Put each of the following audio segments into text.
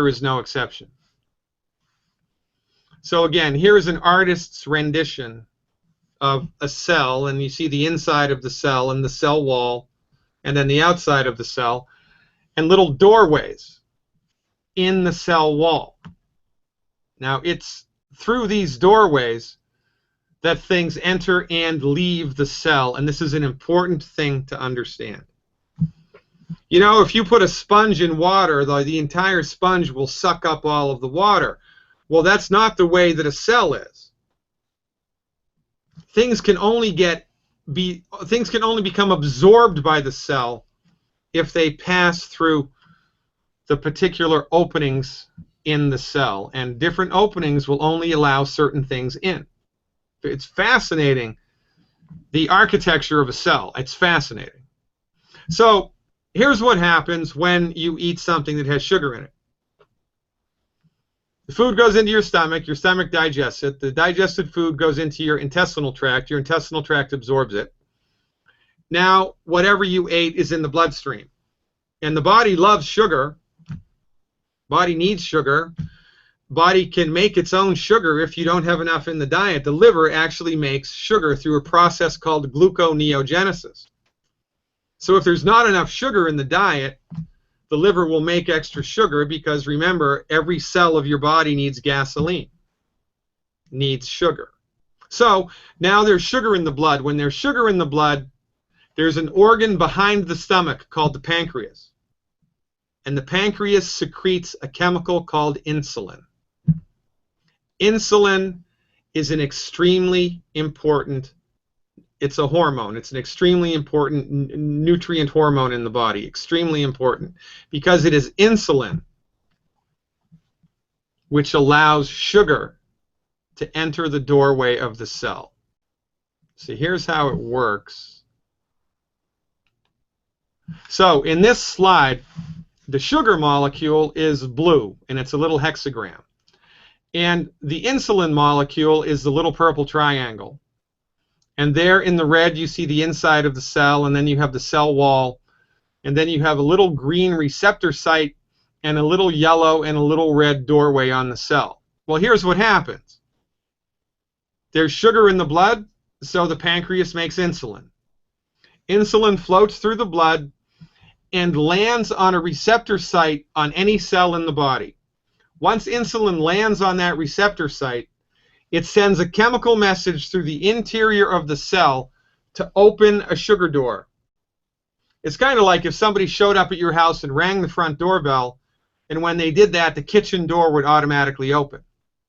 is no exception. So again, here is an artist's rendition of a cell, and you see the inside of the cell and the cell wall, and then the outside of the cell, and little doorways in the cell wall. Now, it's through these doorways that things enter and leave the cell, and this is an important thing to understand. You know, if you put a sponge in water, the entire sponge will suck up all of the water. Well, that's not the way that a cell is. Things can only become absorbed by the cell if they pass through the particular openings in the cell, and different openings will only allow certain things in. It's fascinating, the architecture of a cell. It's fascinating. So here's what happens when you eat something that has sugar in it. The food goes into your stomach digests it, the digested food goes into your intestinal tract absorbs it. Now, whatever you ate is in the bloodstream. And the body loves sugar, body needs sugar, body can make its own sugar if you don't have enough in the diet. The liver actually makes sugar through a process called gluconeogenesis. So if there's not enough sugar in the diet, the liver will make extra sugar because, remember, every cell of your body needs gasoline, needs sugar. So now there's sugar in the blood. When there's sugar in the blood, there's an organ behind the stomach called the pancreas. And the pancreas secretes a chemical called insulin. Insulin is an extremely important, it's a hormone. It's an extremely important nutrient hormone in the body. Extremely important. Because it is insulin which allows sugar to enter the doorway of the cell. So here's how it works. So in this slide, the sugar molecule is blue, and it's a little hexagram. And the insulin molecule is the little purple triangle. And there in the red you see the inside of the cell, and then you have the cell wall, and then you have a little green receptor site and a little yellow and a little red doorway on the cell. Well, here's what happens. There's sugar in the blood, so the pancreas makes insulin. Insulin floats through the blood and lands on a receptor site on any cell in the body. Once insulin lands on that receptor site, it sends a chemical message through the interior of the cell to open a sugar door. It's kind of like if somebody showed up at your house and rang the front doorbell, and when they did that, the kitchen door would automatically open,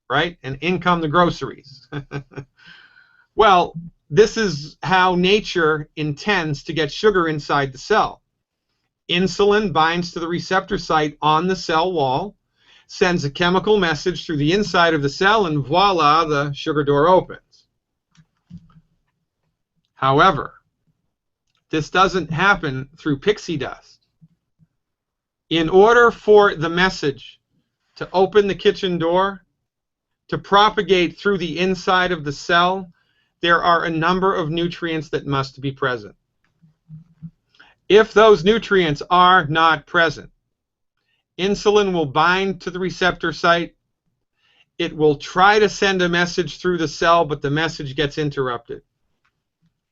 right? And in come the groceries. Well, this is how nature intends to get sugar inside the cell. Insulin binds to the receptor site on the cell wall, sends a chemical message through the inside of the cell, and voila, the sugar door opens. However, this doesn't happen through pixie dust. In order for the message to open the kitchen door, to propagate through the inside of the cell, there are a number of nutrients that must be present. If those nutrients are not present, insulin will bind to the receptor site. It will try to send a message through the cell, but the message gets interrupted.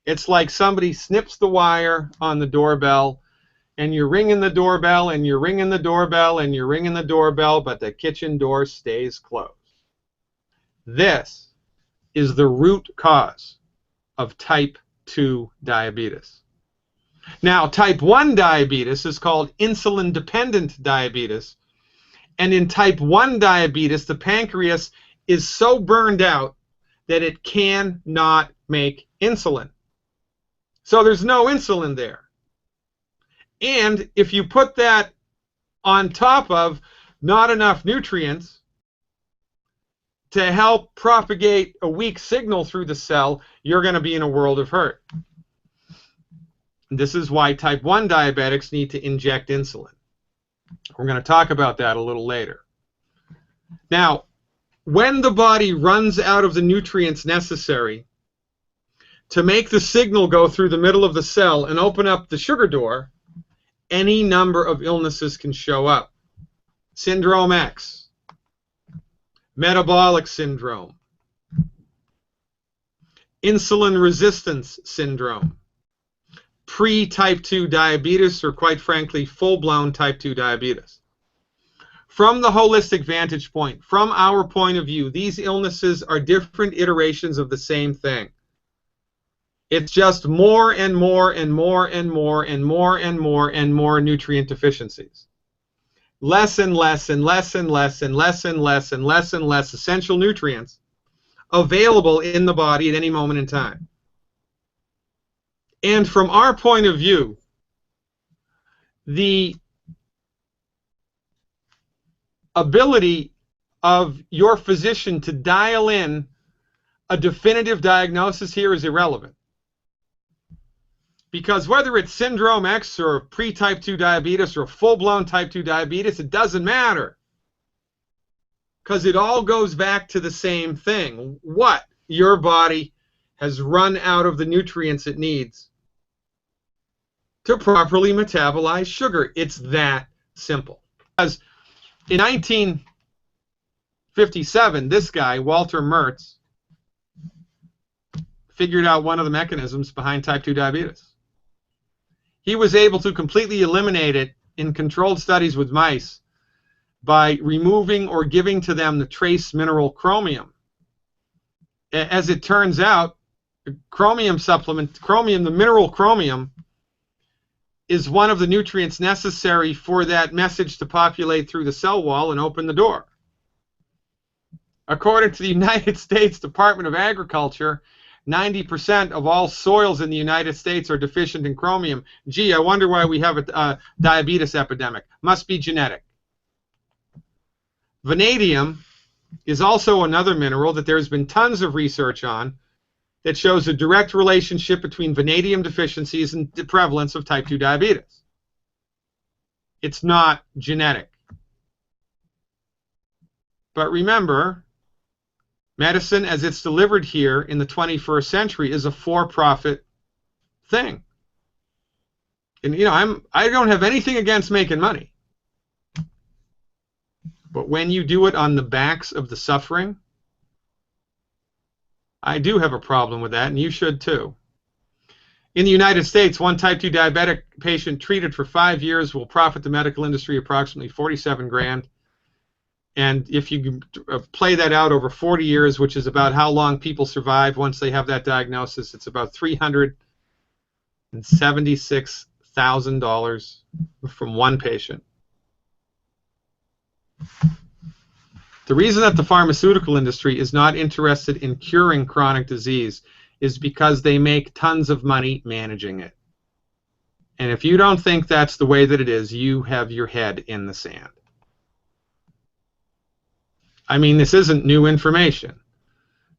It's like somebody snips the wire on the doorbell, and you're ringing the doorbell, and you're ringing the doorbell, and you're ringing the doorbell, but the kitchen door stays closed. This is the root cause of type 2 diabetes. Now, type 1 diabetes is called insulin-dependent diabetes. And in type 1 diabetes, the pancreas is so burned out that it cannot make insulin. So there's no insulin there. And if you put that on top of not enough nutrients to help propagate a weak signal through the cell, you're going to be in a world of hurt. This is why type 1 diabetics need to inject insulin. We're going to talk about that a little later. Now, when the body runs out of the nutrients necessary to make the signal go through the middle of the cell and open up the sugar door, any number of illnesses can show up. Syndrome X, metabolic syndrome, insulin resistance syndrome, pre-type 2 diabetes, or quite frankly, full-blown type 2 diabetes. From the holistic vantage point, from our point of view, these illnesses are different iterations of the same thing. It's just more and more and more and more and more and more and more nutrient deficiencies. Less and less and less and less and less and less and less and less essential nutrients available in the body at any moment in time. And from our point of view, the ability of your physician to dial in a definitive diagnosis here is irrelevant. Because whether it's syndrome X or pre-type 2 diabetes or full-blown type 2 diabetes, it doesn't matter. Because it all goes back to the same thing. What? Your body has run out of the nutrients it needs to properly metabolize sugar. It's that simple. Because in 1957, this guy, Walter Mertz, figured out one of the mechanisms behind type 2 diabetes. He was able to completely eliminate it in controlled studies with mice by removing or giving to them the trace mineral chromium. As it turns out, chromium supplement, the mineral chromium, is one of the nutrients necessary for that message to populate through the cell wall and open the door. According to the United States Department of Agriculture, 90% of all soils in the United States are deficient in chromium. Gee, I wonder why we have a diabetes epidemic. Must be genetic. Vanadium is also another mineral that there's been tons of research on that shows a direct relationship between vanadium deficiencies and the prevalence of type 2 diabetes. It's not genetic. But remember, medicine as it's delivered here in the 21st century is a for-profit thing. And you know, I don't have anything against making money. But when you do it on the backs of the suffering, I do have a problem with that, and you should too. In the United States, one type 2 diabetic patient treated for 5 years will profit the medical industry approximately $47 grand. And if you play that out over 40 years, which is about how long people survive once they have that diagnosis, it's about $376,000 from one patient. The reason that the pharmaceutical industry is not interested in curing chronic disease is because they make tons of money managing it. And if you don't think that's the way that it is, you have your head in the sand. I mean, this isn't new information.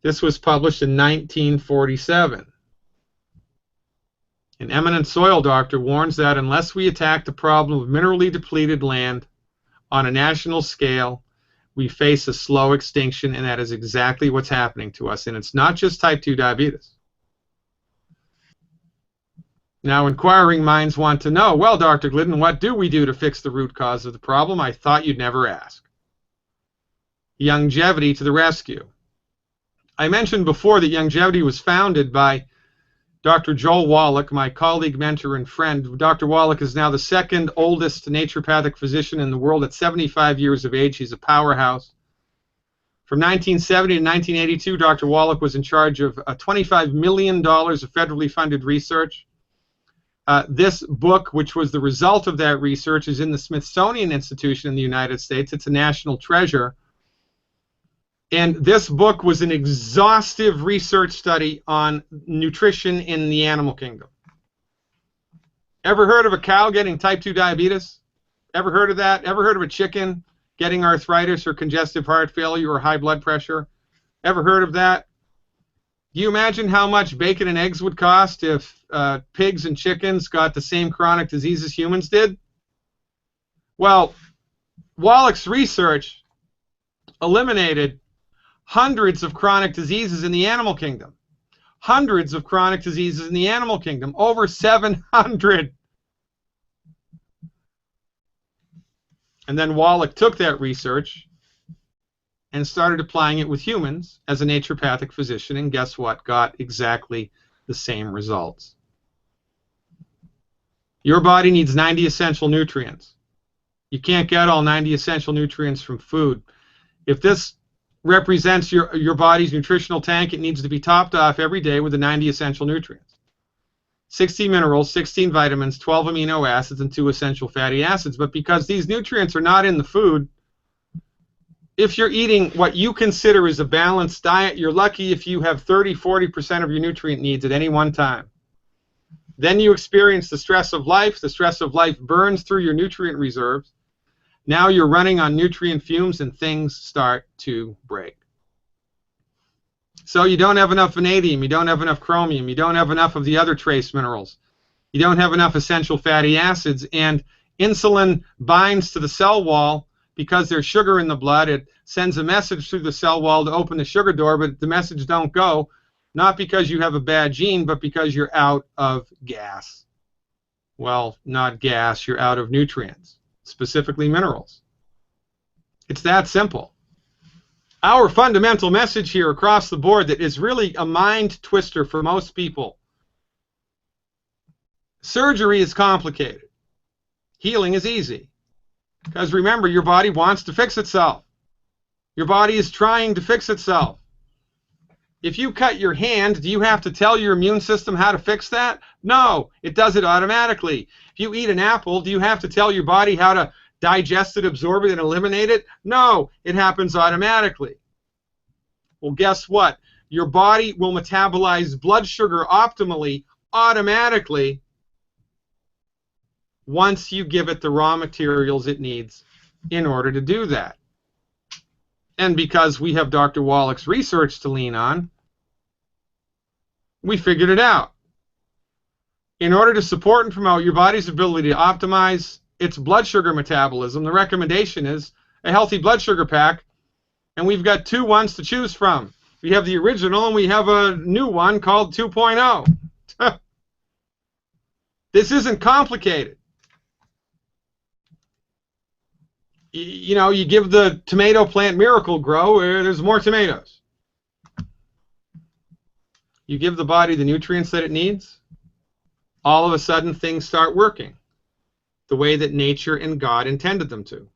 This was published in 1947. An eminent soil doctor warns that unless we attack the problem of minerally depleted land on a national scale, we face a slow extinction, and that is exactly what's happening to us. And it's not just type 2 diabetes. Now, inquiring minds want to know, well, Dr. Glidden, what do we do to fix the root cause of the problem? I thought you'd never ask. Longevity to the rescue. I mentioned before that Longevity was founded by Dr. Joel Wallach, my colleague, mentor, and friend. Dr. Wallach is now the second oldest naturopathic physician in the world at 75 years of age. He's a powerhouse. From 1970 to 1982, Dr. Wallach was in charge of $25 million of federally funded research. This book, which was the result of that research, is in the Smithsonian Institution in the United States. It's a national treasure. And this book was an exhaustive research study on nutrition in the animal kingdom. Ever heard of a cow getting type 2 diabetes? Ever heard of that? Ever heard of a chicken getting arthritis or congestive heart failure or high blood pressure? Ever heard of that? Do you imagine how much bacon and eggs would cost if pigs and chickens got the same chronic diseases humans did? Well, Wallach's research eliminated hundreds of chronic diseases in the animal kingdom. Hundreds of chronic diseases in the animal kingdom. Over 700. And then Wallach took that research and started applying it with humans as a naturopathic physician, and guess what? Got exactly the same results. Your body needs 90 essential nutrients. You can't get all 90 essential nutrients from food. If this represents your body's nutritional tank, it needs to be topped off every day with the 90 essential nutrients. 16 minerals, 16 vitamins, 12 amino acids, and 2 essential fatty acids. But because these nutrients are not in the food, if you're eating what you consider is a balanced diet, you're lucky if you have 30–40% of your nutrient needs at any one time. Then you experience the stress of life. The stress of life burns through your nutrient reserves. Now you're running on nutrient fumes and things start to break. So you don't have enough vanadium, you don't have enough chromium, you don't have enough of the other trace minerals, you don't have enough essential fatty acids, and insulin binds to the cell wall because there's sugar in the blood. It sends a message through the cell wall to open the sugar door, but the message don't go, not because you have a bad gene, but because you're out of gas. Well, not gas, you're out of nutrients, specifically minerals. It's that simple. Our fundamental message here across the board that is really a mind twister for most people. Surgery is complicated. Healing is easy. Because remember, your body wants to fix itself. Your body is trying to fix itself. If you cut your hand, do you have to tell your immune system how to fix that? No, it does it automatically. If you eat an apple, do you have to tell your body how to digest it, absorb it, and eliminate it? No, it happens automatically. Well, guess what? Your body will metabolize blood sugar optimally, automatically, once you give it the raw materials it needs in order to do that. And because we have Dr. Wallach's research to lean on, we figured it out. In order to support and promote your body's ability to optimize its blood sugar metabolism, the recommendation is a healthy blood sugar pack, and we've got 2 ones to choose from. We have the original, and we have a new one called 2.0. This isn't complicated. You know, you give the tomato plant Miracle-Gro, there's more tomatoes. You give the body the nutrients that it needs, all of a sudden things start working the way that nature and God intended them to.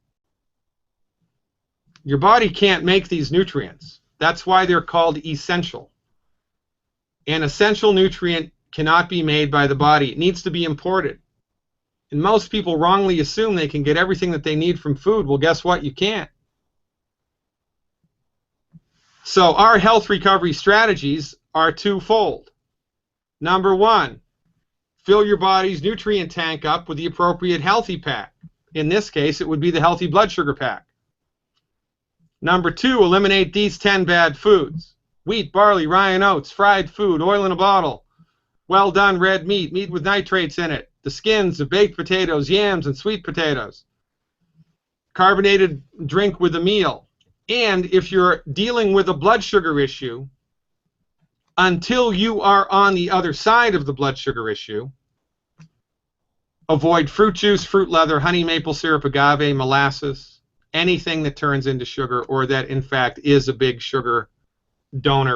Your body can't make these nutrients. That's why they're called essential. An essential nutrient cannot be made by the body. It needs to be imported. And most people wrongly assume they can get everything that they need from food. Well, guess what? You can't. So our health recovery strategies are twofold. Number 1, fill your body's nutrient tank up with the appropriate healthy pack. In this case, it would be the healthy blood sugar pack. Number 2, eliminate these 10 bad foods: wheat, barley, rye, and oats, fried food, oil in a bottle, well done red meat, meat with nitrates in it, the skins of baked potatoes, yams, and sweet potatoes, carbonated drink with a meal. And if you're dealing with a blood sugar issue, until you are on the other side of the blood sugar issue, avoid fruit juice, fruit leather, honey, maple syrup, agave, molasses, anything that turns into sugar or that in fact is a big sugar donor